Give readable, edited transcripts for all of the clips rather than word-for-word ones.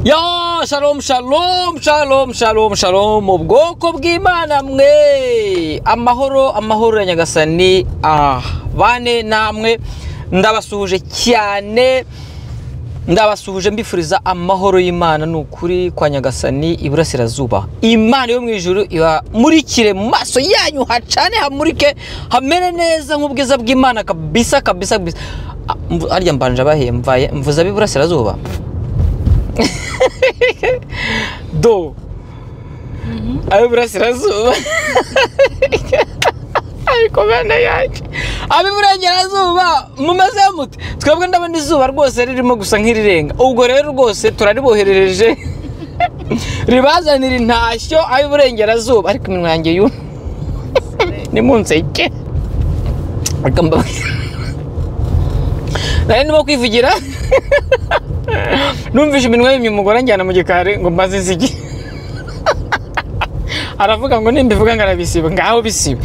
Ya shalom shalom shalom shalom shalom ubwoko bw'Imana mwe amahoro ya Nyagasani bane namwe ndabasuhuje cyane ndabasuhuje mbifuriza amahoro y'Imana n'ukuri kwa Nyagasani iburasirazuba Imana yo mu ijuru iba murikire mu maso yanyu hacane hamurike hamere neza nk'ubwiza bw'Imana kabisa arya mbanje bahemvaye mvuza biburasirazuba do abiburasirazuba ariko bana yaje abiburengerazuba mumaze mute twebwe ndabona izuba rwose ririmo gusa nk'irirenga ubwo rero rwose turariboherereje ribazanira intashyo abiburengerazuba ariko iminwa yanjye yu ni munseke akamba nari ndimo kwivugira numvise iminwa y'imye umugore njyana mu gikari ngo mbaze insigi aravuga ngo nimbivuga ngarabisiba ngaho bisiba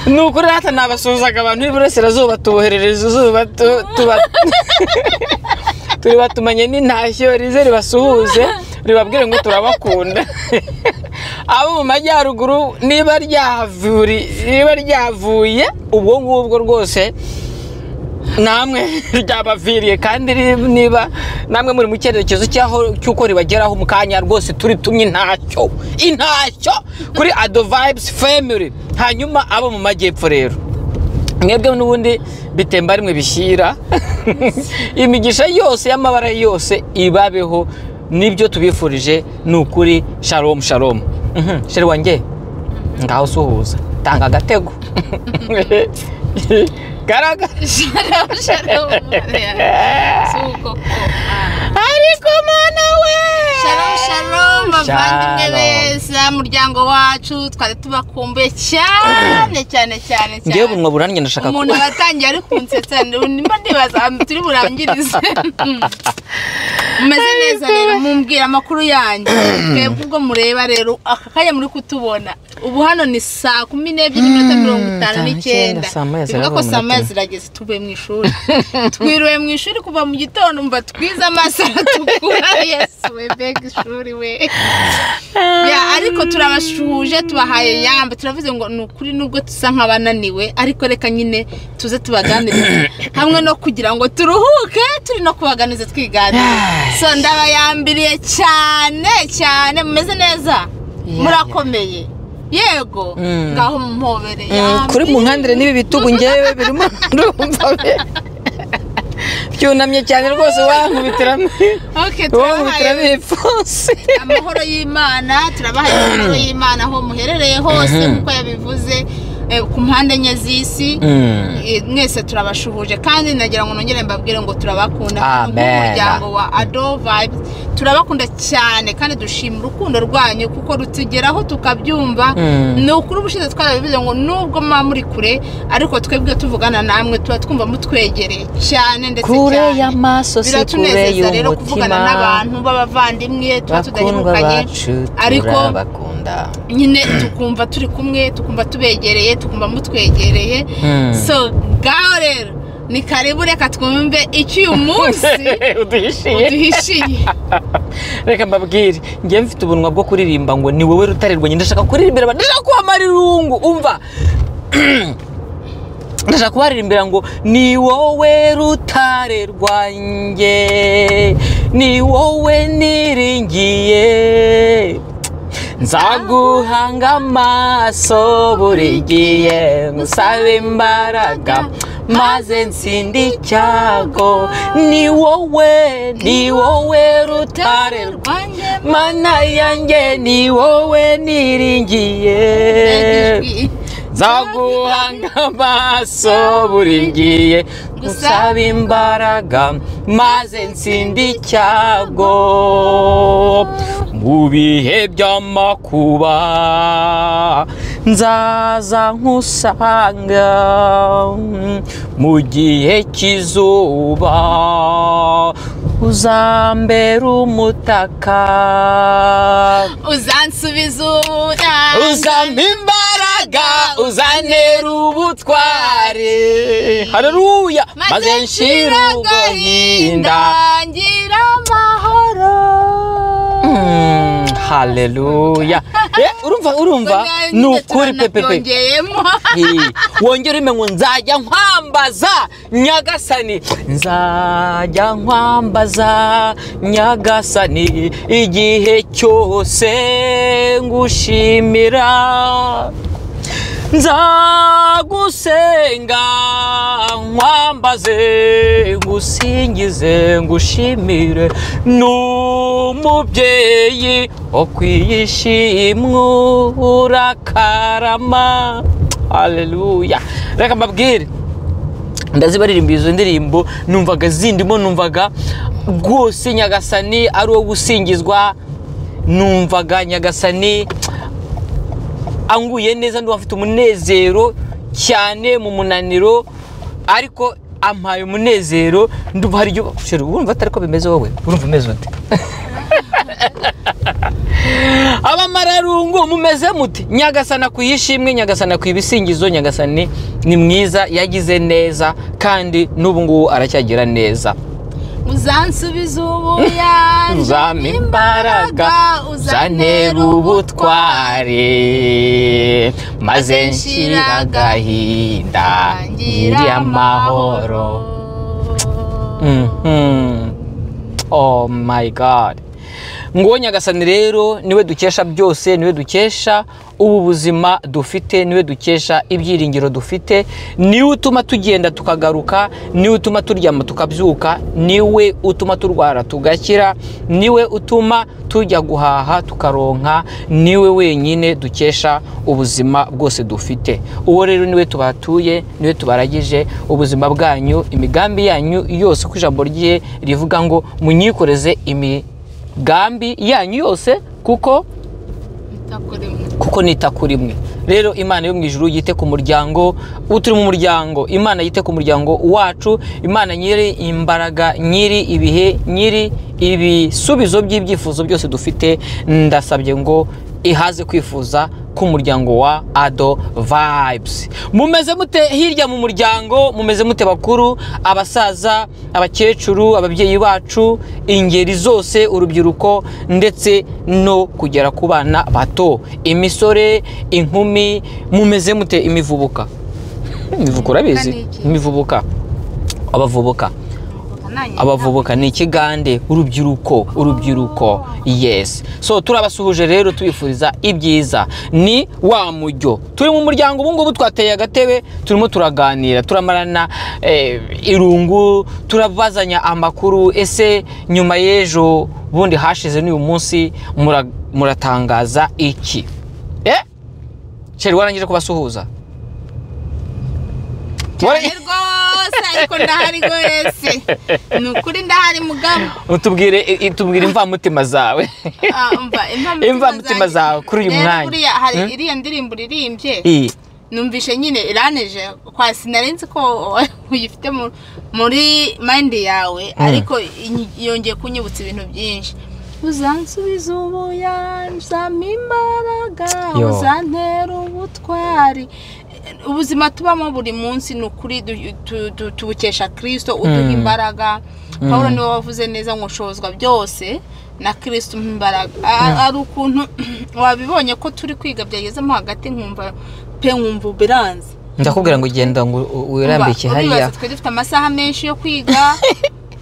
nuko rata nabasuhuzaga abantu b'iburasirazuba tuboherereza izuba turi batumanye n'intashyo rize ribasuhuze ribabwire ngo turabakunda abo mu majyaruguru niba ryavuye ubwo ngubwo rwose namwe ryabaviriye kandi niba namwe muri mu cyerekezo cy'uko ribageraho mu kanya rwose turi tumye intacyo kuri Ado Vibes Family. Hanyuma abo mu majyepfo rero mwebwe n'ubundi bitemba rimwe bishyira imigisha yose y'amabara yose ibabeho nibyo tubifurije n'ukuri shalom shalom. Sheri wanjye ngaho suhuza tanga agatego Garaga shalom suko ariko mana we shalom bavandimwe beza muryango wacu twari tubakumbuye cyane ngiye bunwa buranye ndashaka umuntu batangiye ari kunsetsa ndimo ndibaza turi burangirize mumeze neza rero mumbwira amakuru yanjye twebwe ubwo mureba rero akakanya muri kutubona ubu hano ni saa 12:59 bivuga ko saa zirageze tuvuye mu ishuri twiriwe mu ishuri kuva mu gitondo mba twiza amaso tukura Yesu we beg ishuri we ya ariko turabashuje tubahaye yambe turavuze ngo nukuri nubwo tusa nkabananiwe ariko reka nyine tuze tubaganirize hamwe no kugira ngo turuhuke turi no kubaganiza twiganira so ndabayambiriye cyane mumeze neza murakomeye yego ngaho mumpobere kuri mu nkandire nibi bitugu ngewe birimo ndumva cyunamye cyane rwose wankubitiramo ipfusi amahoro y'Imana turabahaye amahoro y'Imana aho muherereye hose nkuko yabivuze ku mpande enye z'isi mwese turabashuhuje kandi nagira ngo nongere mbabwire ngo turabakunda nk'umuryango wa Ado Vibes turabakunda cyane kandi dushimira urukundo rwanyu kuko rutugeraho tukabyumva ni ukuri ubushize twarabivuze ngo nubwo mwa muri kure ariko twebwe tuvugana namwe tuba twumva mutwegereye cyane ndetse kure y'amaso si kure y'umutima rero kuvugana n'abantu b'abavandimwe tuba tudahirukanye ariko nyine tukumva turi kumwe tukumva tubegereye tukumva mutwegereye so gaho rero ni karibu reka twumve icyo uyu munsi uduhishiye reka mbabwire ngiye mfite ubunwa bwo kuririmba ngo ni wowe rutare rwanjye ndashaka kuririmbira ndashaka kuhamara irungu umva ndashaka kubaririmbira ngo ni wowe rutare rwanjye ni wowe niringiye nzaguhanga amaso buri gihe ngusabe imbaraga maze nsinde icyago ni wowe rutare rwanjye mana yanjye ni wowe niringiye nzaguhanga amaso buri gihe ngusabe imbaraga maze nsinde icyago mu bihe by'amakuba nzaza nkusanga mu gihe cy'izuba uzambera umutaka uzansubiza uzampa imbaraga uzantera ubutware haleluya maze nshira agahinda ngira amahoro. haleluya urumva ni ukuri pepepe wongere umenye ngo nzajya nkwambaza nyagasani, nzajya nkwambaza nyagasani igihe cyose ngushimira, nzagusenga nkwambaze ngusingize ngushimire, n'umubyeyi wo kwiyishimwa urakarama. haleluya. Reka mbabwire ndazibaririmba izo ndirimbo, numvaga zindimo, numvaga rwose nyagasani ari uwo gusingizwa, numvaga nyagasani anguye neza, ndumva mfite umunezero cyane mu munaniro, ariko ampaye umunezero. ndumva hari ibyo urumva atari ko bimeze wowe, urumva umeze ute? abamararungu mumeze muti? nyagasana kuyishimwe, nyagasana kuyibisingizo, nyagasani ni mwiza, yagize neza kandi n'ubu ngubu aracyagira neza. uzansubiza ubuyanja, uzampa imbaraga, uzantera ubutware, maze nshira agahinda ngire amahoro. Oh my God. ngo nyagasani rero niwe dukesha byose, niwe dukesha ubu buzima dufite, niwe dukesha ibyiringiro dufite, niwe utuma tugenda tukagaruka, niwe utuma turyama tukabyuka, niwe utuma turwara tugakira, niwe utuma tujya guhaha tukaronka, niwe wenyine dukesha ubuzima bwose dufite. uwo rero niwe tubatuye, niwe tubaragije ubuzima bwanyu, imigambi yanyu yose, ku ijambo rye rivuga ngo munyikoreze imigambi yanyu yose kuko nita kuri mwe. rero Imana yo mu ijuru yite ku muryango, uturi mu muryango Imana yite ku muryango wacu, Imana nyiri imbaraga, nyiri ibihe, nyiri ibisubizo by'ibyifuzo byose dufite, ndasabye ngo ihaze kwifuza k'umuryango wa Ado Vibes. mumeze mute hirya mu muryango? mumeze mute bakuru, abasaza, abakecuru, ababyeyi bacu, ingeri zose, urubyiruko ndetse no kugera ku bana bato, imisore, inkumi, mumeze mute? imivubuka urabizi? imivubuka, abavubuka ni ikigande, urubyiruko yes. so turabasuhuje rero, tubifuriza ibyiza. ni wa mujyo, turi mu muryango, ubu ngubu twateye agatebe, turimo turaganira, turamarana irungu, turabazanya amakuru. ese nyuma y'ejo bundi hashize n'uyu munsi muratangaza iki? Sheri warangije kubasuhuza? cyane rwose, ariko ndahari rwose, ni ukuri ndahari mugabo. tubwire imvamutima zawe. imvamutima zawe kuri uyu mwanya. hari iriya ndirimbo uririmbye, numvishe nyine iraneje, kwa sinarenze ko uyifite muri mind yawe, ariko yongeye kunyibutsa ibintu byinshi. uzansubiza ubuyanja, uzampa imbaraga, uzantera ubutwari. ubuzima tubamo buri munsi ni ukuri tubukesha Kristo uduha imbaraga. Pawulo niwe wavuze neza ngo nshobozwa byose na Kristo umpa imbaraga. ari ukuntu wabibonye ko turi kwiga byagezemo hagati, nkumva biranze. ndakubwira ngo genda ngo wirambike hariya. twe dufite amasaha menshi yo kwiga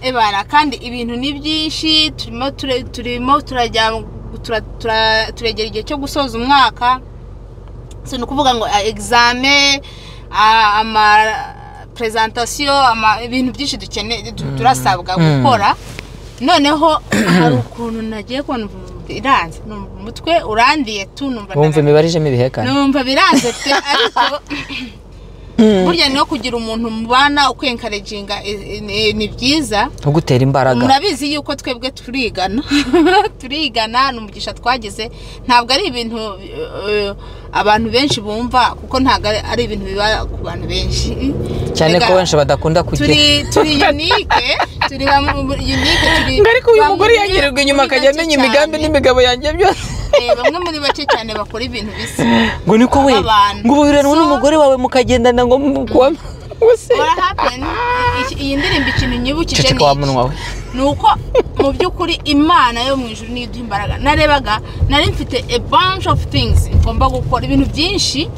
ebara, kandi ibintu ni byinshi, turimo turegera igihe cyo gusoza umwaka. ni ukuvuga ngo examen, presentation, ibintu byinshi dukeneye, turasabwa gukora. noneho hari ukuntu nagiye kubona biranze, umutwe urandiye tu, numva imibarijemo ibihekane, numva biranze pe. ariko burya niyo kugira umuntu mubana ukwencouraginga ni byiza, ugutera imbaraga. murabizi yuko twebwe turigana n'umugisha twagize, ntabwo ari ibintu abantu benshi bumva, kuko ntabwo ari ibintu biba ku bantu benshi cyane, ko benshi badakunda kugira. turi unique, ariko uyu mugore yagirirwa inyuma akajya amenya imigambi n'imigabo yanjye byose. bamwe muri bake cyane bakora ibintu bisa. ngo niko we, ngo uburirane n'umugore wawe mukagendana ngo mukuwa. what happened iyi ndirimbo ikintu nyibukije ceceka wa munwa we nuko mu byukuri Imana yo mu ijuru niduha imbaraga narebaga nari mfite a bunch of things ngomba gukora ibintu byinshi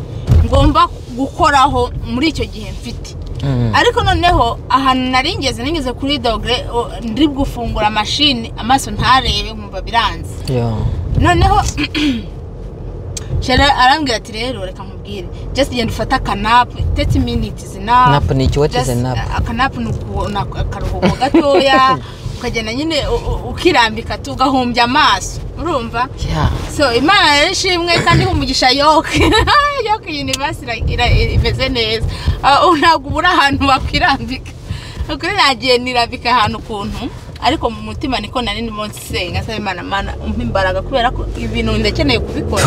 ngomba gukoraho muri icyo gihe mfite ariko noneho ahantu ningeze kuri dogre ndi gufungura machine amaso ntarebe nkumva biranze noneho Shara arambwira ati rero reka nkubwire just genda ufata kanapu 30 minutes nap ni iki what is a nap akanapu akaruhuko gatoya ukagenda nyine ukirambika tugahumbya amaso urumva so Imana yarishimwe kandi umugisha yoke university imeze neza unagubura ahantu bakwirambika ukuri nagiye nirambika ahantu kuntu ariko mu mutima niko nari ndimo nsenga saba Imana umpa imbaraga kubera ko ibintu ndakeneye kubikora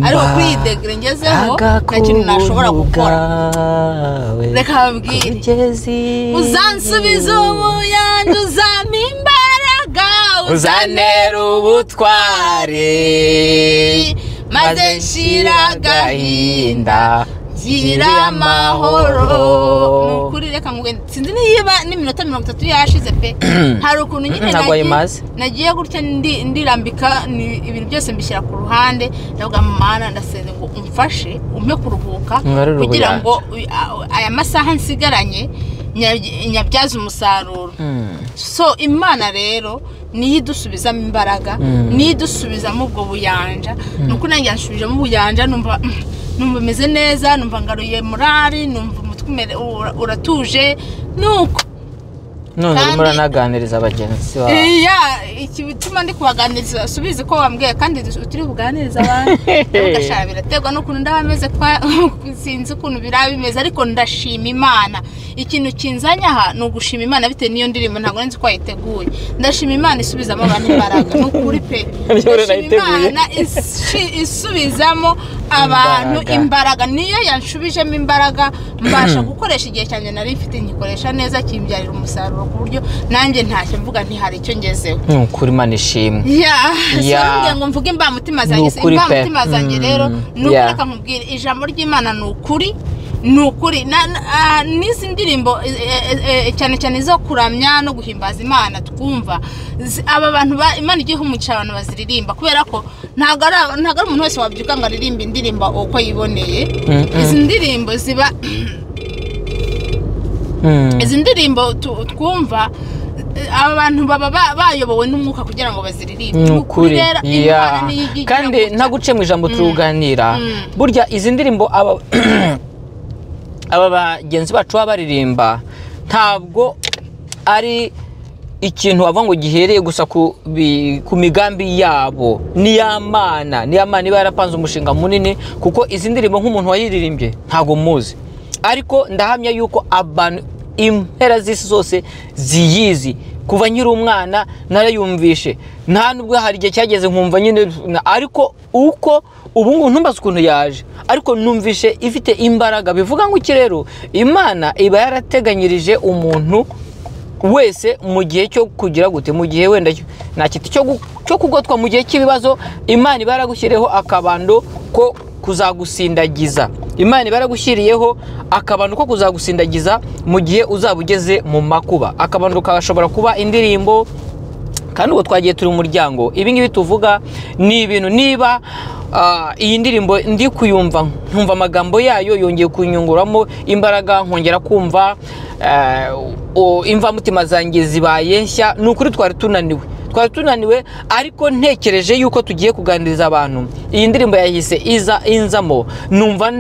ariko kuri degre ngezeho nakintu nashobora gukora reka babwire uzansubiza ubuyanja uzampa imbaraga uzanera ubutware maze nshira agahinda gira amahoro nukuri reka ngende sinzi niba n'iminota 30 yashize pe hari ukuntu nyine nagiye gutya ndirambika ibintu byose mbishyira ku ruhande ndavuga Mana ndasenze ngo umfashe umpe kuruhuka kugira ngo aya masaha nsigaranye nyabyaza umusaruro so Imana rero niyidusubizamo imbaraga niyidusubizamo ubwo buyanja nuko nanjye nshubijemo ubuyanja numva meze neza numva ngaruye morali numva umutwe uratuje nuko none urimo naganiriza abagenzi bawe iki bituma ndi kubaganiriza subize ko wambwiye kandi utiri kuganiriza abantu ugashara birategwa no kuntu ndabameze kwa sinzi kuntu birabimeze ariko ndashima Imana ikintu kinzanya aha no gushima Imana bite niyo ndirimbo ntago nzi ko yiteguye ndashima Imana isubizamo abantu imbaraga no kuri pe Imana isubizamo abantu imbaraga niyo yanshubijemo imbaraga mbasha gukoresha igihe cyane nari mfite ngikoresha neza kimbyarira umusaruro ku buryo nanjye ntacyo mvuga nti hari icyo ngezeho kuri Imana ishimwe so ngo mvuge imbamutima zanjye imbamutima zanjye rero nuko nkubwira ijambo ry'Imana nukuri n'izi ndirimbo cyane cyane zo kuramya no guhimbaza Imana twumva aba bantu Imana igihe umugisha abantu baziririmba kubera ko ntago ari umuntu wese wabyuka ngo aririmba indirimbo uko yiboneye izi ndirimbo ziba izi ndirimbo twumva aba bantu baba bayobowe n'umwuka kugira ngo baziririmbe ukuri kandi ntaguce mu ijambo turuganira burya izi ndirimbo aba bagenzi bacu baririmba ntabwo ari ikintu bavuga ngo gihereye gusa ku migambi yabo niy'Imana iba yarapanze umushinga munini kuko izi ndirimbo nk'umuntu wayiririmbye ntago muzi ariko ndahamya yuko abantu impera z'isi zose ziyizi kuva nkiri umwana narayumvishe nta nubwo hari igihe cyageze nkumva nyine ariko uko ubu ngubu ntumbaze ukuntu yaje ariko numvishe ifite imbaraga bivuga ngo iki rero Imana iba yarateganyirije umuntu wese mu gihe cyo kugira gute mu gihe wenda nta kiti cyo kugotwa mu gihe cy'ibibazo Imana iba yaragushyiriyeho akabando ko kuzagusindagiza Imana iba yaragushyiriyeho akabando ko kuzagusindagiza mu gihe uzaba ugeze mu makuba akabando kashobora kuba indirimbo kandi uwo twagiye turi umuryango ibi ngibi tuvuga ni ibintu niba iyi ndirimbo ndi kuyumva nkumva amagambo yayo yongeye kunyunguramo imbaraga nkongera kumva imvamutima zanjye zibaye nshya nukuri twari tunaniwe ariko ntekereje yuko tugiye kuganiriza abantu iyi ndirimbo yahise inzamo numva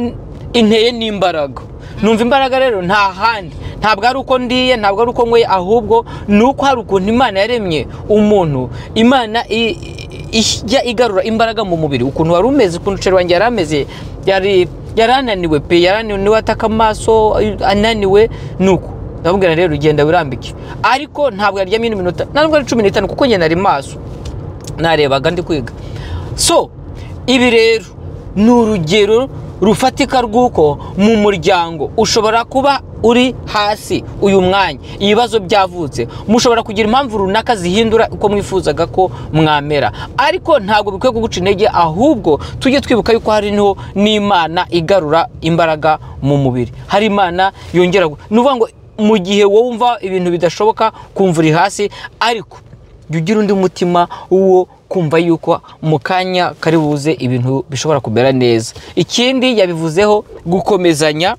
inteye n'imbaraga numva imbaraga rero nta handi ntabwo ari uko ndiye ntabwo ari uko nkwe ahubwo nuko hari ukuntu Imana yaremye umuntu Imana ijya igarura imbaraga mu mubiri ukuntu wari umeze ukuntu cero wanjye yarameze yarananiwe pe yarananiwe ataka amaso ananiwe nuko ndabwira rero ugenda wirambike ariko ntabwo yaryamye iminota ntabwo ari 15 kuko njye nari maso narebaga ndi kwiga so ibi rero n'urugero rufatika rwuko mu muryango ushobora kuba uri hasi uyu mwanya ibibazo byavutse, mushobora kugira impamvu runaka zihindura uko mwifuzaga ko mwamera, ariko ntabwo bikwiye kuguca intege, ahubwo tujye twibuka yuko hari n'Imana igarura imbaraga mu mubiri, hari Imana yongera. Ni ukuvuga ngo mu gihe wumva ibintu bidashoboka kumva uri hasi, ariko jya ugira undi mutima uwo kumva yuko mu kanya kari buze ibintu bishobora kumera neza. Ikindi yabivuzeho gukomezanya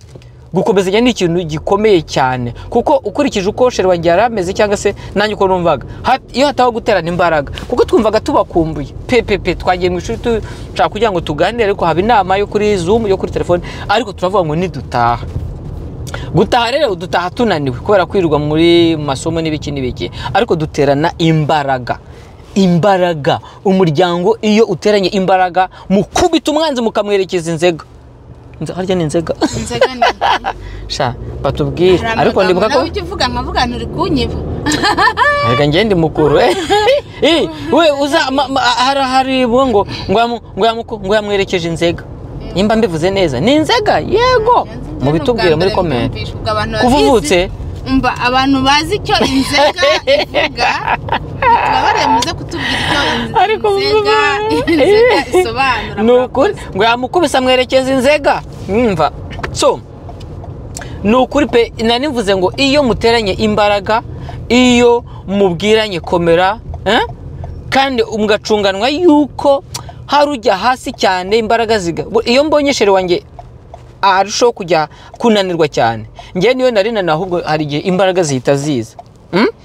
ni ikintu gikomeye cyane, kuko ukurikije uko sheri wanjye yari ameze cyangwa se nanjye uko numvaga, iyo hataho guterana imbaraga, kuko twumvaga tubakumbuye twagiye mu ishuri dushaka kugira ngo tuganire, ariko haba inama yo kuri Zoom, yo kuri telefone, ariko turavuga ngo nidutaha gutaha rero dutaha tunaniwe kubera kwirirwa muri masomo n'ibiki, ariko duterana imbaraga. Umuryango iyo uteranye imbaraga, mukubita umwanzi mukamwerekeza inzega. Harya ni inzega ni sha batubwire, ariko ndibuka ko nawe uvuga nkavuga nturi kunyiba reka ngende mukuru we uza hari ngo yamwerekeje inzega. Nimba mbivuze neza ni inzega, yego mubitubwire muri comment. Kuvuvutse umva abantu bazi icyo inzega ivuga, baba muze kutubwira icyo inzega isobanura. Nukuri ngo yamukubise amwerekeza inzega, mwumva. So nukuri pe, nanivuze ngo iyo muteranye imbaraga, iyo mubwiranye komera, kandi mugacunganwa yuko hari ujya hasi cyane imbaraga ziga. Iyo mbonye sheri wanjye arushaho kujya kunanirwa cyane, njye niwe narinana, ahubwo hari igihe imbaraga zihita ziza,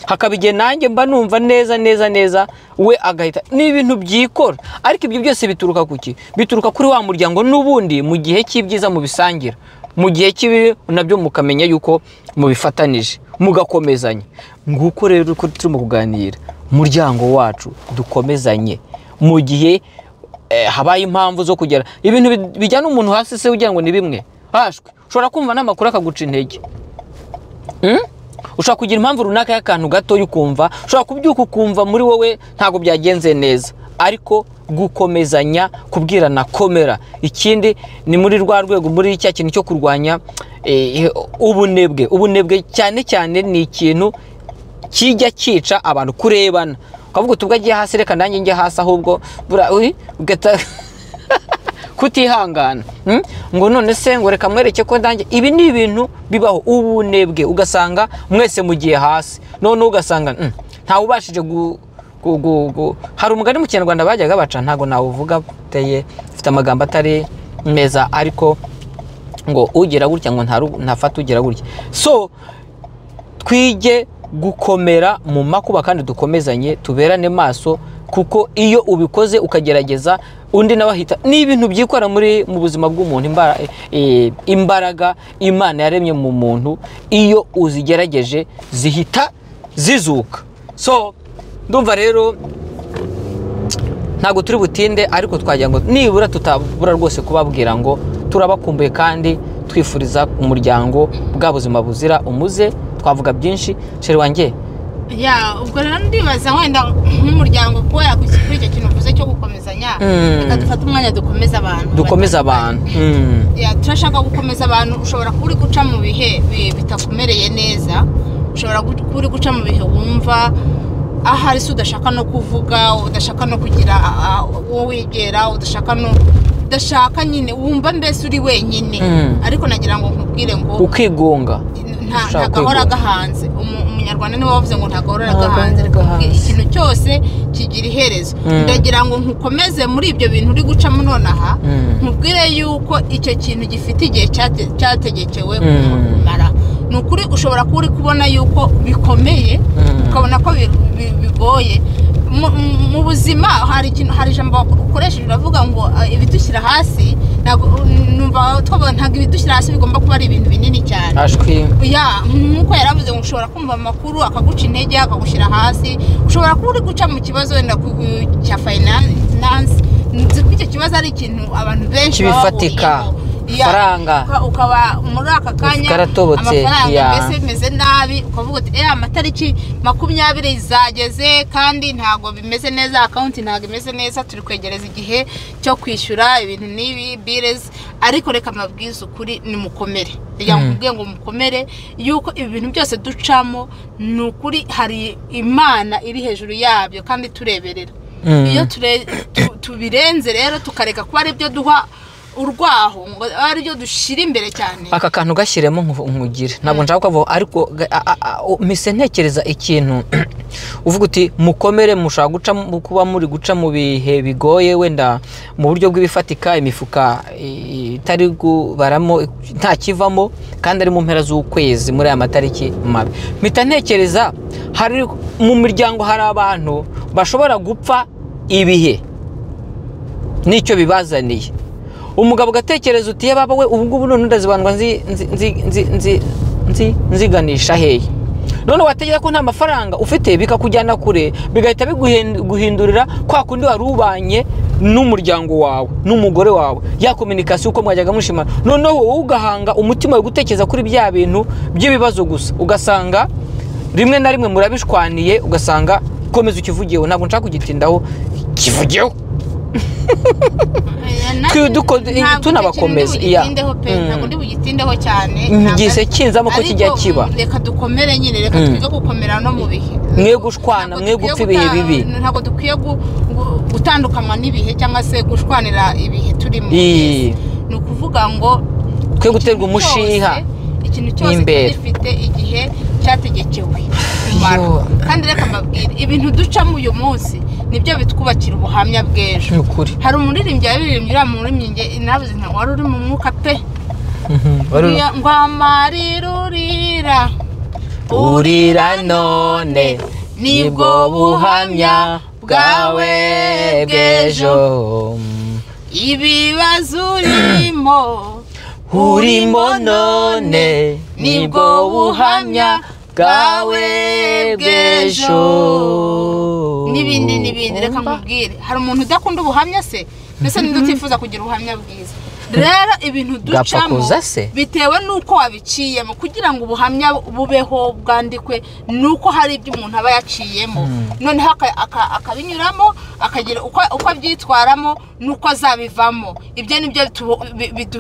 hakaba igihe nanjye mba numva neza we agahita. Ni ibintu byikora, ariko ibyo byose bituruka kuki? Bituruka kuri wa muryango. N'ubundi mu gihe cy'ibyiza mubisangira, mu gihe cy'ibi nabyo mukamenya yuko mubifatanije mugakomezanya. Nguko rero uko turimo kuganira, umuryango wacu dukomezanye. Mu gihe habaye impamvu zo kugera ibintu bijyana umuntu hasi, se ugira ngo ni bimwe hashwe, ushobora kumva n'amakuru akaguca intege. Ushobora kugira impamvu runaka y'akantu gato ukumva, ushobora kubyuka ukumva muri wowe ntabwo byagenze neza, ariko gukomezanya, kubwirana komera. Ikindi ni muri rwa rwego, muri cya kintu cyo kurwanya ubunebwe cyane ni ikintu kijya cyica abantu, kurebana ukavuga utubwo agiye hasi reka nanjye njye hasi, ahubwo ugata kutihangana ngo none se ngo reka mwereke ko ndanjye. Ibi ni ibintu bibaho, ubunebwe, ugasanga mwese mugiye hasi, none ugasanga ntawe ubashije hari umugani mu Kinyarwanda bajyaga baca, ntago nawe uvuga teye ufite amagambo atari meza, ariko ngo ugira gutya ngo ntafata ugira gutya. So twige gukomera mu makuba kandi dukomezanye, tuberane maso, kuko iyo ubikoze ukagerageza undi nawe ahita. Ni ibintu byikora mu buzima bw'umuntu, imbaraga Imana yaremye mu muntu, iyo uzigerageje zihita zizuka. So ndumva rero ntago turi butinde, ariko twagira ngo nibura tutabura rwose kubabwira ngo turabakumbuye kandi twifuriza umuryango bwa buzima buzira umuze. Twavuga byinshi sheri wanjye. Ubwo rero ndibaza wenda nk'umuryango ko yakwishyura icyo kintu uvuze cyo gukomezanya, reka dufate umwanya dukomeza abantu. Turashaka gukomeza abantu. Ushobora kuba uri guca mu bihe bitakumereye neza, ushobora kuba uri guca mu bihe wumva ahari se udashaka no kuvuga, udashaka no kugira uwo wegera, udashaka nyine wumva mbese uri wenyine, ariko nagira ngo nkubwire ngo ukigunga ntagahora gahanze. Umunyarwanda niwe wavuze ngo ntagahora gahanze, ikintu cyose kigira iherezo. Ndagira ngo nkukomeze muri ibyo bintu uri gucamo nonaha, nkubwire yuko icyo kintu gifite igihe cyategekewe kumara. Ni ukuri ushobora kuba uri kubona yuko bikomeye, ukabona ko bigoye mu buzima. Hari ijambo ukoresheje uravuga ngo ibidushyira hasi, ntabwo ibidushyira hasi bigomba kuba ari ibintu binini cyane. Nk'uko yaravuze ngo ushobora kumva amakuru akaguca intege, akagushyira hasi. Ushobora kuba uri guca mu kibazo wenda cya finance, nzi ko icyo kibazo ari ikintu abantu benshi bifatika. faranga ukaba muri aka kanya amafaranga mbese bimeze nabi ukavuga ati amatariki 20 zageze kandi ntago bimeze neza account ntago imeze neza turi kwegereza igihe cyo kwishyura ibintu nibi bills ariko reka mabwiza ukuri ni mukomere yakubwiye ngo mukomere yuko ibintu byose ducamo nukuri hari Imana iri hejuru yabyo kandi tureberera iyo tubirenze rero tukareka kuba ari byo duha urwaho ngo ari byo dushira imbere cyane aka kantu gashyiremo nkugire ntabwo nshaka kuvuga ariko mise ntekereza ikintu uvuga uti mukomere mushaka guca kuba muri guca mu bihe bigoye wenda mu buryo bw'ibifatika imifuka itari gubaramo nta kivamo kandi ari mu mpera z'ukwezi muri aya matariki mabi mpita ntekereza hari mu miryango hari abantu bashobora gupfa ibihe nicyo bibazaniye umugabo gatekereza uti baba we ubu ngubu none ndazibandwa nziganisha hehe none wategera ko nta mafaranga ufite bikakujyana kure bigahita biguhindurira kwa kundi warubanye n'umuryango wawe n'umugore wawe ya communication uko mwajyaga mushima none wowe ugahanga umutima wo gutekereza kuri bya bintu by'ibibazo gusa ugasanga rimwe na rimwe murabishwaniye ugasanga komeza ukivugiyeho ntabwo nshaka kugitindaho kivugiyeho tunabakomeza ntabwo ndi bugitindeho cyane ngise kinzamo ko kijya kiba reka dukomere nyine reka twige gukomera no mu bihe mwe gushwana mwe gupfa ibihe bibi ntabwo dukwiye gutandukanywa n'ibihe cyangwa se gushwanira ibihe turimo ni ukuvuga ngo twe guterwa umushiha ikintu cyose gifite igihe cyategekewe kandi reka mbabwire ibintu ducamo uyu munsi nibyo bitwubakira ubuhamya bw'ejo hari umuririmbyi yabiririmbira muri minge nabuze nta wari uri mu mwuka pe ngo amarirurira urira none nibwo buhamya bwawe bw'ejo ibibazo urimo none nibwo buhamya bwawe bw'ejo n'ibindi reka nkubwire hari umuntu udakunda ubuhamya se mbese ntidutifuza kugira ubuhamya bwiza rero ibintu ducamo bitewe n'uko wabiciyemo kugira ngo ubuhamya bubeho bwandikwe nuko hari ibyo umuntu aba yaciyemo noneho akabinyuramo akagira uko abyitwaramo nuko azabivamo ibyo nibyo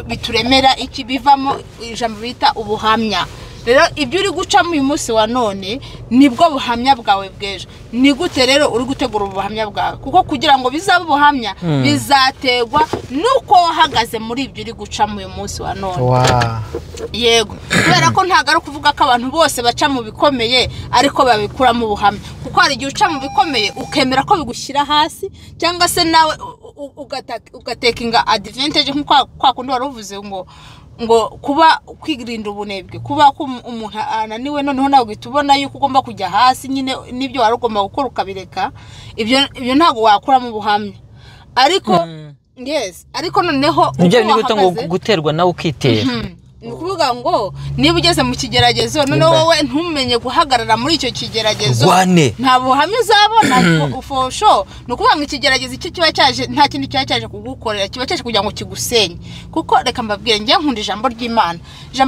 bituremera iki bivamo ijambo bita ubuhamya rero ibyo uri gucamo uyu munsi wa none nibwo buhamya bwawe bw'ejo ni gute rero uri gutegura ubuhamya bwawe kuko kugira ngo bizabe ubuhamya bizategwa nuko wahagaze muri ibyo uri gucamo uyu munsi wa none yego kubera ko ntago ari kuvuga ko abantu bose baca mu bikomeye ariko babikuramo ubuhamya kuko hari igihe uca mu bikomeye ukemera ko bigushyira hasi cyangwa se nawe ugatekinga advantage nk'uko kwa kundi wari uvuze ngo kuba kwirinda ubunebwe kuba ko umuntu ananiwe noneho nawe gitubona yuko ugomba kujya hasi nyine nibyo wari ugomba gukora ukabireka ibyo ntago wakuramo ubuhamya ariko ariko noneho nibyo nibyo ngo guterwa nawe ukitera ukuvuga ngo niba ugeze mu kigeragezo noneho wowe ntumenye guhagarara muri icyo kigeragezo nta buhamya uzabona for sure nukuvuga ngo ikigeragezo icyo kiba cyaje nta kindi kiba cyaje kugukorera kiba cyaje kugira ngo kigusenye kuko reka mbabwire ngiye nkunda ijambo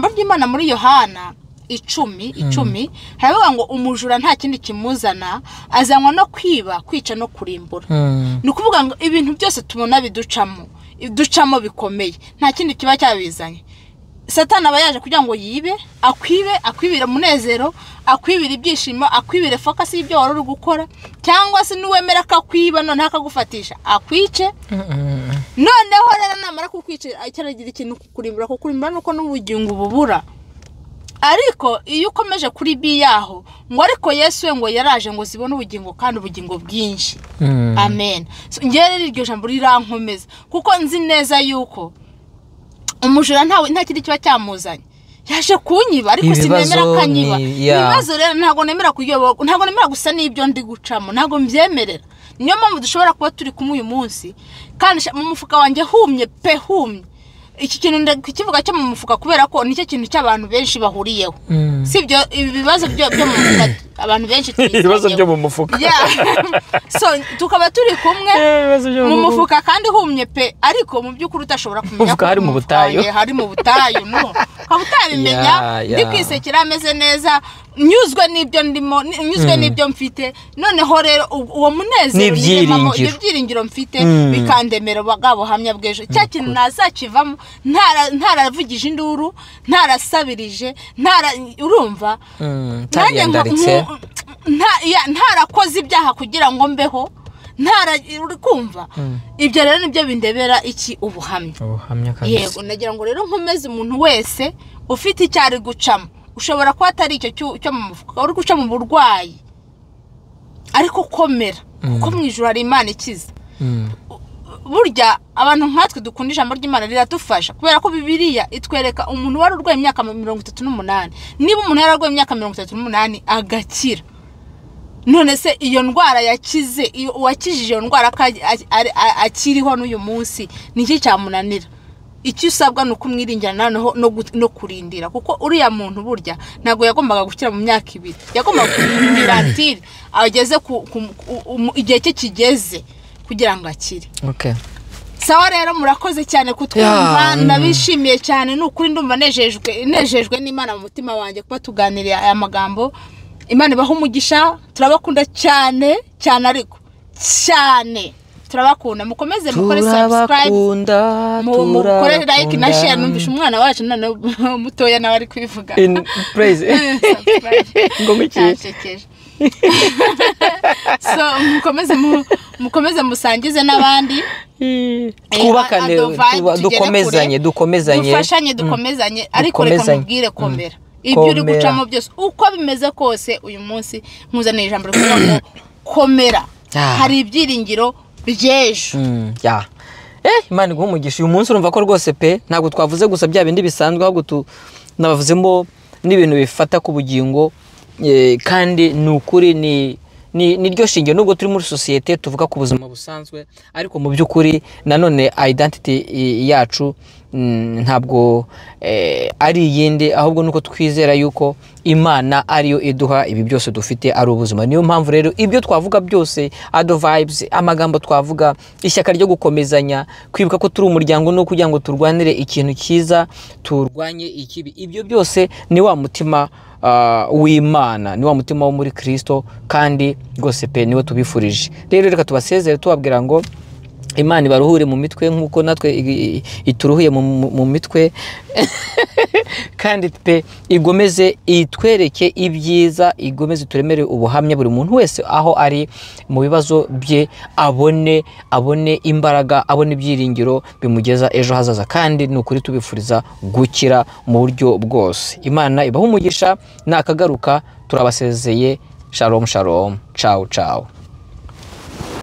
ry'Imana muri Yohana 10 haravuga ngo umujura nta kindi kimuzana azanwa no kwiba kwica no kurimbura nukuvuga ngo ibintu byose tubona ducamo bikomeye nta kindi kiba cyabizanye Satani aba yaje kugira ngo yibe akwibira umunezero akwibira ibyishimo akwibire focus y'ibyo wari uri gukora cyangwa se nuwemera akakwiba none akagufatisha akwice noneho rero namara kukwica cyaragira ikintu kukurimbura nuko n'ubugingo bubura ariko iyo ukomeje kuri bi yaho ngo ariko Yesu we ngo yaraje ngo zibone ubugingo kandi ubugingo bwinshi amen ngere iryo jambo rirankomeza kuko nzi neza yuko umujura nta kindi kiba cyamuzanye yaje kunyiba ariko sinemera kanyiba ibibazo rero ntago nemera kuyoboka ntago nemera gusa n'ibyo ndi gucamo ntago mbyemerera niyo mpamvu dushobora kuba turi kumwe uyu munsi kandi mu mufuka wanjye humye iki kintu kivuga cyo mu mufuka kubera ko nicyo kintu cy'abantu benshi bahuriyeho sibyo ibi bibazo byo mu mufuka abantu benshi ibibazo byo mu mufuka so tukaba turi kumwe mu mufuka kandi humye pe ariko mu by'ukuri utashobora kumenya ko hari mu butayu no utabimenya ndi kwisekera ameze neza nyuzwe n'ibyo ndimo nyuzwe n'ibyo mfite noneho rero uwo munezero n'ibyiringiro mfite bikandemera bagabo hamya bwejo cya kintu nazakivamo ntaravugije induru ntarasabirije urumva ntarakoze ibyaha kugira ngo mbeho kumva ibyo rero nibyo bindebera iki ubuhamya yego nagira ngo rero nkomeze umuntu wese ufite icyari gucamo ushobora kuba atari icyo cyo mu mufuka uri guca mu burwayi ariko komera kuko mu ijuru hari Imana ikiza burya abantu nkatwe dukunda ijambo ry'Imana riradufasha kubera ko Bibiliya itwereka umuntu wari urwaye imyaka 38 niba umuntu yararwaye imyaka 38 agakira none se iyo ndwara yakize uwakijije iyo ndwara akiriho n'uyu munsi niki cyamunanira icyo usabwa no kumwiringira no kurindira kuko uriya muntu burya ntago yagombaga gukira mu myaka 2 yagombaga kurindira atiri ageze igihe cye kigeze kugira ngo akire sawa rero murakoze cyane kutwumva nabishimiye cyane n'ukuri ndumva nejejwe n'Imana mu mutima wanjye kuba tuganiriye aya magambo Imana ibaha umugisha turabakunda cyane ariko cyane turabakunda mukomeze mukore subscribe mukore like na share numvisha umwana wacu none mutoya nawe ari kwivuga praise ngo miki so mukomeze musangize n'abandi twubakane dukomezanye dukomezanye ariko reka mubwire komera ibyo uri gucamo byose uko bimeze kose uyu munsi nkuzaniye ijambo ryo komera hari ibyiringiro by'ejo Imana iguha umugisha uyu munsi urumva ko rwose pe ntabwo twavuze gusa bya bindi bisanzwe ahubwo nabavuzemo n'ibintu bifata ku bugingo kandi ni ukuri ni ryo shingiro nubwo turi muri societe tuvuga ku buzima busanzwe ariko mu by'ukuri nanone identity yacu ntabwo ari iyindi ahubwo nuko twizera yuko Imana ariyo iduha ibi byose dufite ari ubuzima niyo mpamvu rero ibyo twavuga byose ado vibes amagambo twavuga ishyaka ryo gukomezanya kwibuka ko turi umuryango no kugira ngo turwanire ikintu cyiza turwanye ikibi ibyo byose ni wa mutima w'Imana ni wa mutima wo muri Kristo kandi rwose pe niwe tubifurije rero reka tubasezere tubabwira ngo Imana ibaruhure mu mitwe nkuko natwe ituruhuye mu mitwe kandi pe igomeze itwereke ibyiza igomeze turemere ubuhamya buri muntu wese aho ari mu bibazo bye abone imbaraga abone ibyiringiro bimugeza ejo hazaza kandi nukuri tubifuriza gukira mu buryo bwose Imana ibaha umugisha nakagaruka turabasezeye shalom ciao